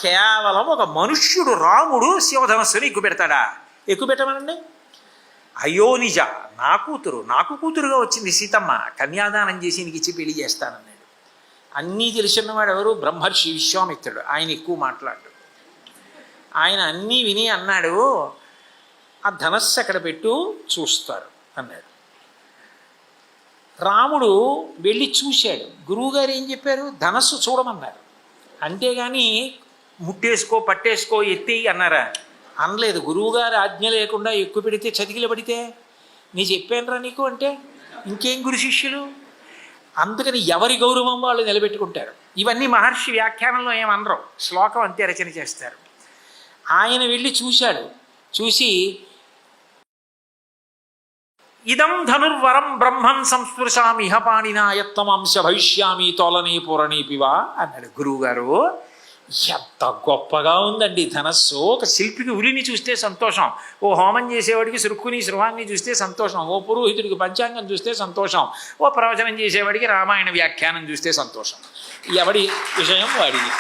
కేవలం ఒక మనుష్యుడు రాముడు శివధనస్సుని ఎక్కుపెడతాడా? ఎక్కుపెట్టమనండి. అయోనిజ, నాకు కూతురుగా వచ్చింది సీతమ్మ, కన్యాదానం చేసి నీకు ఇచ్చి పెళ్లి చేస్తానన్నాడు. అన్నీ తెలిసినవాడు ఎవరు? బ్రహ్మర్షి విశ్వామిత్రుడు. ఆయన ఎక్కువ మాట్లాడు. ఆయన అన్నీ విని అన్నాడు, ఆ ధనస్సు అక్కడ పెట్టు చూస్తారు అన్నాడు. రాముడు వెళ్ళి చూశాడు. గురువుగారు ఏం చెప్పారు? ధనస్సు చూడమన్నారు. అంతేగాని ముట్టేసుకో, పట్టేసుకో, ఎత్తేయి అన్నారా? అనలేదు. గురువుగారు ఆజ్ఞ లేకుండా ఎక్కువ పెడితే చతికిల పడితే నీ చెప్పానురా నీకు అంటే ఇంకేం గురు శిష్యులు. అందుకని ఎవరి గౌరవం వాళ్ళు నిలబెట్టుకుంటారు. ఇవన్నీ మహర్షి వ్యాఖ్యానంలో ఏమనరు, శ్లోకం అంతే రచన చేస్తారు. ఆయన వెళ్ళి చూశాడు. చూసి ఇదం ధనుర్వరం బ్రహ్మన్ సంస్పృశామి ఇహపాణినా యత్తమాంశ భవిష్యామి తోలనే పూరణీపివా అన్నాడు. గురువుగారు, ఎంత గొప్పగా ఉందండి ధనస్సు. ఒక శిల్పికి ఉలిని చూస్తే సంతోషం, ఓ హోమం చేసేవాడికి శృక్కుని శృవాన్ని చూస్తే సంతోషం, ఓ పురోహితుడికి పంచాంగం చూస్తే సంతోషం, ఓ ప్రవచనం చేసేవాడికి రామాయణ వ్యాఖ్యానం చూస్తే సంతోషం. ఎవడి విషయం వాడిది.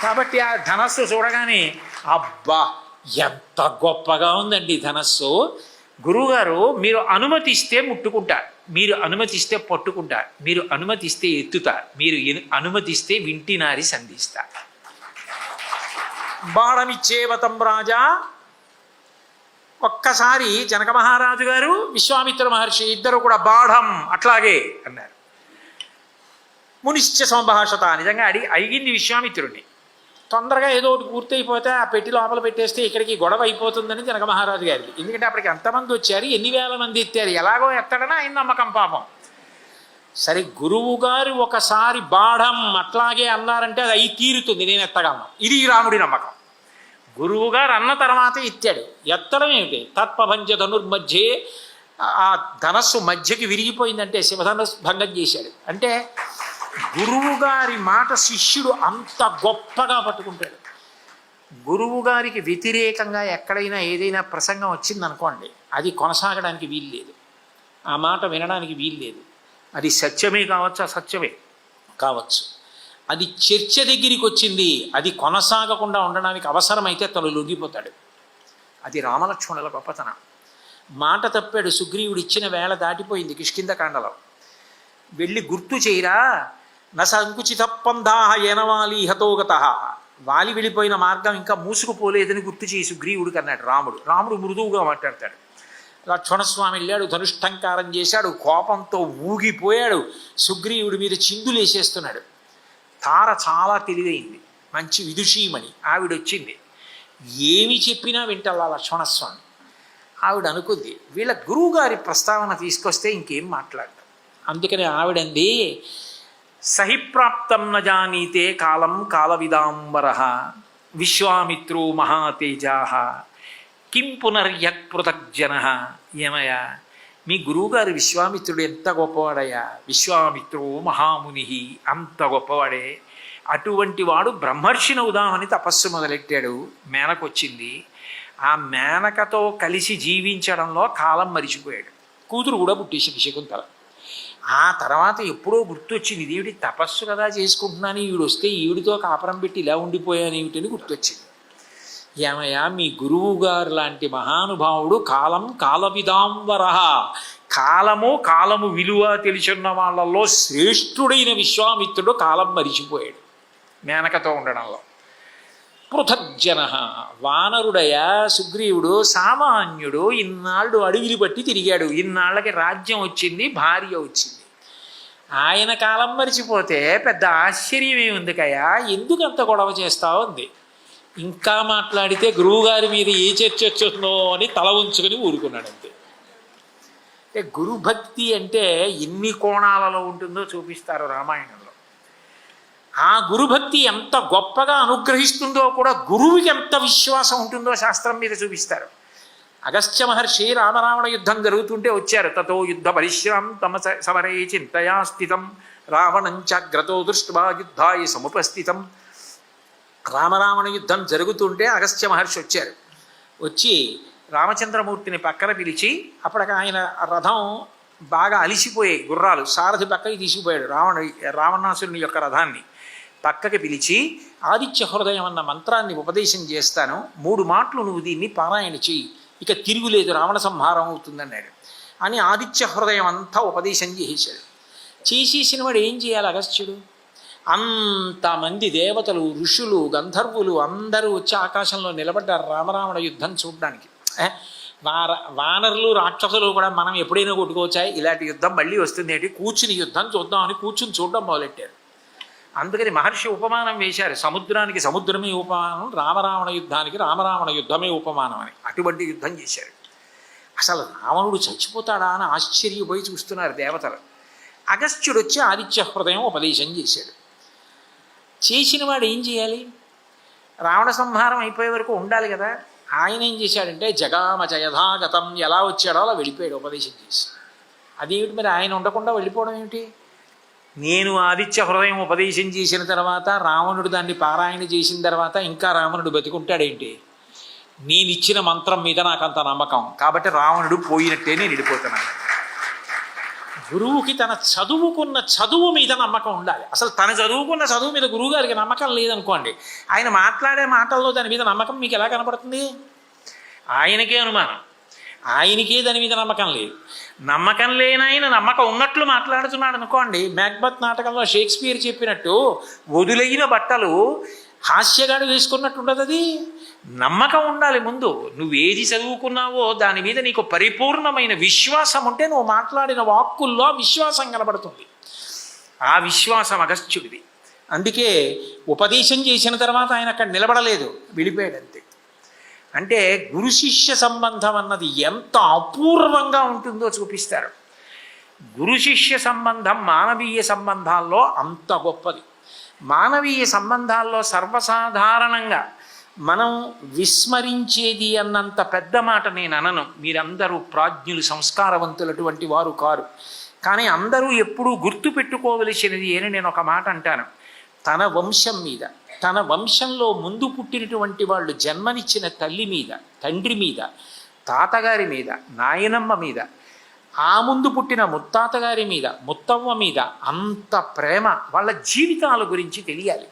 కాబట్టి ఆ ధనస్సు చూడగానే అబ్బా ఎంత గొప్పగా ఉందండి ధనస్సు. గురువుగారు, మీరు అనుమతిస్తే ముట్టుకుంటా, మీరు అనుమతిస్తే పట్టుకుంటా, మీరు అనుమతిస్తే ఎత్తుతా, మీరు అనుమతిస్తే వింటినారి సంధిస్తా. బాణమిచ్చేవతం రాజా. ఒక్కసారి జనక మహారాజు గారు, విశ్వామిత్ర మహర్షి ఇద్దరు కూడా బాఢం అట్లాగే అన్నారు. మునిశ్చ సంభాషత. నిజంగా అడిగింది విశ్వామిత్రుడిని. తొందరగా ఏదో ఒకటి పూర్తయిపోతే ఆ పెట్టి లోపల పెట్టేస్తే ఇక్కడికి గొడవ అయిపోతుందని జనక మహారాజు గారికి. ఎందుకంటే అప్పటికి ఎంతమంది వచ్చారు, ఎన్ని వేల మంది ఎత్తారు, ఎలాగో ఎత్తడని ఆయన నమ్మకం పాపం. సరే, గురువు గారు ఒకసారి బాఢం అట్లాగే అన్నారంటే అది అయి తీరుతుంది, నేను ఎత్తగలను, ఇది రాముడి నమ్మకం. గురువు గారు అన్న తర్వాత ఎత్తాడు. ఎత్తడం ఏమిటి? తత్పభంజ ధనుర్మధ్యే, ఆ ధనస్సు మధ్యకి విరిగిపోయిందంటే శివధనస్సు భంగం చేశాడు. అంటే గురువు గారి మాట శిష్యుడు అంత గొప్పగా పట్టుకుంటాడు. గురువు గారికి వ్యతిరేకంగా ఎక్కడైనా ఏదైనా ప్రసంగం వచ్చిందనుకోండి, అది కొనసాగడానికి వీల్లేదు, ఆ మాట వినడానికి వీల్లేదు. అది సత్యమే కావచ్చు, అసత్యమే కావచ్చు. అది చర్చ దగ్గరికి వచ్చింది, అది కొనసాగకుండా ఉండడానికి అవసరమైతే తను లొంగిపోతాడు. అది రామలక్ష్మణుల గొప్పతనం. మాట తప్పాడు. సుగ్రీవుడు ఇచ్చిన వేళ దాటిపోయింది. కిష్కింధకాండలో వెళ్ళి గుర్తు చేయరా, నసంకుచిత పంధాహ ఏనవాలి హతోగత. వాలి వెళ్ళిపోయిన మార్గం ఇంకా మూసుకుపోలేదని గుర్తు చేయి సుగ్రీవుడికి అన్నాడు రాముడు. రాముడు మృదువుగా మాట్లాడతాడు. లక్ష్మణస్వామి వెళ్ళాడు, ధనుష్టంకారం చేశాడు, కోపంతో ఊగిపోయాడు, సుగ్రీవుడి మీద చిందులేసేస్తున్నాడు. తార చాలా తెలివైంది, మంచి విదుషీమణి. ఆవిడొచ్చింది. ఏమి చెప్పినా వింటల్లా లక్ష్మణస్వామి. ఆవిడ అనుకుంది, వీళ్ళ గురువుగారి ప్రస్తావన తీసుకొస్తే ఇంకేం మాట్లాడతాం. అందుకని ఆవిడంది, సహిప్రాప్తం న జానీతే కాలం కాలవిదాంబర విశ్వామిత్రో మహాతేజా కిం పునర్యక్ పృథగ్జన. ఏమయ్యా, మీ గురువుగారు విశ్వామిత్రుడు ఎంత గొప్పవాడయ్యా. విశ్వామిత్రో మహాముని, అంత గొప్పవాడే. అటువంటి వాడు బ్రహ్మర్షిని అవుదామని తపస్సు మొదలెట్టాడు. మేనకొచ్చింది. ఆ మేనకతో కలిసి జీవించడంలో కాలం మరిచిపోయాడు. కూతురు కూడా పుట్టేసింది శకుంతల. ఆ తర్వాత ఎప్పుడో గుర్తొచ్చింది, ఇదేమిటి తపస్సు కదా చేసుకుంటున్నాను, ఈవిడ వస్తే ఈవిడితో కాపురం పెట్టి ఇలా ఉండిపోయాను ఏమిటని గుర్తొచ్చింది. ఏమయ్యా, మీ గురువు గారు లాంటి మహానుభావుడు కాలం కాలవిదాంబర, కాలము విలువ తెలిసిన వాళ్ళల్లో శ్రేష్ఠుడైన విశ్వామిత్రుడు కాలం మరిచిపోయాడు మేనకతో ఉండడంలో. పృథగ్జన, వానరుడయ సుగ్రీవుడు సామాన్యుడు. ఇన్నాళ్ళు అడవిని బట్టి తిరిగాడు, ఇన్నాళ్ళకి రాజ్యం వచ్చింది, భార్య వచ్చింది. ఆయన కాలం మరిచిపోతే పెద్ద ఆశ్చర్యం ఏముంది కయా, ఎందుకు అంత గొడవ చేస్తావు అంది. ఇంకా మాట్లాడితే గురువుగారి మీద ఏ చర్చ వచ్చుతుందో అని తల ఉంచుకొని ఊరుకున్నాడు అంతే. అంటే గురుభక్తి అంటే ఎన్ని కోణాలలో ఉంటుందో చూపిస్తారు రామాయణంలో. ఆ గురుభక్తి ఎంత గొప్పగా అనుగ్రహిస్తుందో కూడా గురువుకి ఎంత విశ్వాసం ఉంటుందో శాస్త్రం మీద చూపిస్తారు. అగస్త్య మహర్షి రామరావణ యుద్ధం జరుగుతుంటే వచ్చారు. తతో యుద్ధ పరిశ్రాం తమ సమరే చింతయా స్థితం రావణంచాగ్రతో దృష్ట్వా యుద్ధాయ సముపస్థితం. రామరావణ యుద్ధం జరుగుతుంటే అగస్త్య మహర్షి వచ్చారు. వచ్చి రామచంద్రమూర్తిని పక్కన పిలిచి, అప్పటికి ఆయన రథం బాగా అలిసిపోయాయి గుర్రాలు, సారథి పక్కకి తీసుకుపోయాడు రావణాసురుని యొక్క రథాన్ని. పక్కకి పిలిచి ఆదిత్య హృదయం అన్న మంత్రాన్ని ఉపదేశం చేస్తాను, 3 మాటలు నువ్వు దీన్ని పారాయణ చెయ్యి, ఇక తిరుగులేదు, రావణ సంహారం అవుతుందన్నాడు. అని ఆదిత్య హృదయం అంతా ఉపదేశం చేసేశాడు. చేసేసిన వాడు ఏం చేయాలి అగస్త్యుడు? అంతమంది దేవతలు, ఋషులు, గంధర్వులు అందరూ వచ్చి ఆకాశంలో నిలబడ్డారు రామరావణ యుద్ధం చూడడానికి. వానరులు, రాక్షసులు కూడా మనం ఎప్పుడైనా కొట్టుకోవచ్చా, ఇలాంటి యుద్ధం మళ్ళీ వస్తుంది ఏంటి, కూర్చుని యుద్ధం చూద్దామని కూర్చుని చూడడం మొదలెట్టారు. అందుకని మహర్షి ఉపమానం వేశారు, సముద్రానికి సముద్రమే ఉపమానం, రామరావణ యుద్ధానికి రామరావణ యుద్ధమే ఉపమానం అని. అటువంటి యుద్ధం చేశారు. అసలు రావణుడు చచ్చిపోతాడా అని ఆశ్చర్యపోయి చూస్తున్నారు దేవతలు. అగస్త్యుడు వచ్చి ఆదిత్య హృదయం ఉపదేశం చేశాడు. చేసిన వాడు ఏం చేయాలి? రావణ సంహారం అయిపోయే వరకు ఉండాలి కదా. ఆయన ఏం చేశాడంటే జగామచ యథాగతం, ఎలా వచ్చాడో అలా వెళ్ళిపోయాడు ఉపదేశం చేసి. అదేమిటి మరి ఆయన ఉండకుండా వెళ్ళిపోవడం ఏమిటి? నేను ఆదిత్య హృదయం ఉపదేశం చేసిన తర్వాత రావణుడు దాన్ని పారాయణ చేసిన తర్వాత ఇంకా రావణుడు బతికుంటాడేంటి? నేను ఇచ్చిన మంత్రం మీద నాకు అంత నమ్మకం, కాబట్టి రావణుడు పోయినట్టే నేను వెళ్ళిపోతున్నాను. గురువుకి తన చదువుకున్న చదువు మీద నమ్మకం ఉండాలి. అసలు తను చదువుకున్న చదువు మీద గురువు గారికి నమ్మకం లేదనుకోండి, ఆయన మాట్లాడే మాటల్లో దాని మీద నమ్మకం మీకు ఎలా కనపడుతుంది? ఆయనకే అనుమానం, ఆయనకే దాని మీద నమ్మకం లేదు. నమ్మకం లేనాయన నమ్మకం ఉన్నట్లు మాట్లాడుతున్నాడు అనుకోండి. మ్యాక్బెత్ నాటకంలో షేక్స్పియర్ చెప్పినట్టు వదులైన బట్టలు హాస్యగాడు వేసుకున్నట్టు ఉండదు. అది నమ్మకం ఉండాలి. ముందు నువ్వేది చదువుకున్నావో దాని మీద నీకు పరిపూర్ణమైన విశ్వాసం ఉంటే నువ్వు మాట్లాడిన వాక్కుల్లో విశ్వాసం కనబడుతుంది. ఆ విశ్వాసం అగస్త్యుడిది. అందుకే ఉపదేశం చేసిన తర్వాత ఆయన అక్కడ నిలబడలేదు, వెళ్ళిపోయాడు అంతే. అంటే గురు శిష్య సంబంధం అన్నది ఎంత అపూర్వంగా ఉంటుందో చూపిస్తారు. గురు శిష్య సంబంధం మానవీయ సంబంధాల్లో అంత గొప్పది. మానవీయ సంబంధాల్లో సర్వసాధారణంగా మనం విస్మరించేది అన్నంత పెద్ద మాట నేను అనను. మీరందరూ ప్రాజ్ఞులు, సంస్కారవంతులటువంటి వారు కారు. కానీ అందరూ ఎప్పుడూ గుర్తుపెట్టుకోవలసినది అని నేను ఒక మాట అంటాను. తన వంశం మీద, తన వంశంలో ముందు పుట్టినటువంటి వాళ్ళు జన్మనిచ్చిన తల్లి మీద, తండ్రి మీద, తాతగారి మీద, నాయనమ్మ మీద, ఆ ముందు పుట్టిన ముత్తాతగారి మీద, ముత్తవ్వ మీద అంత ప్రేమ, వాళ్ళ జీవితాల గురించి తెలియాలి.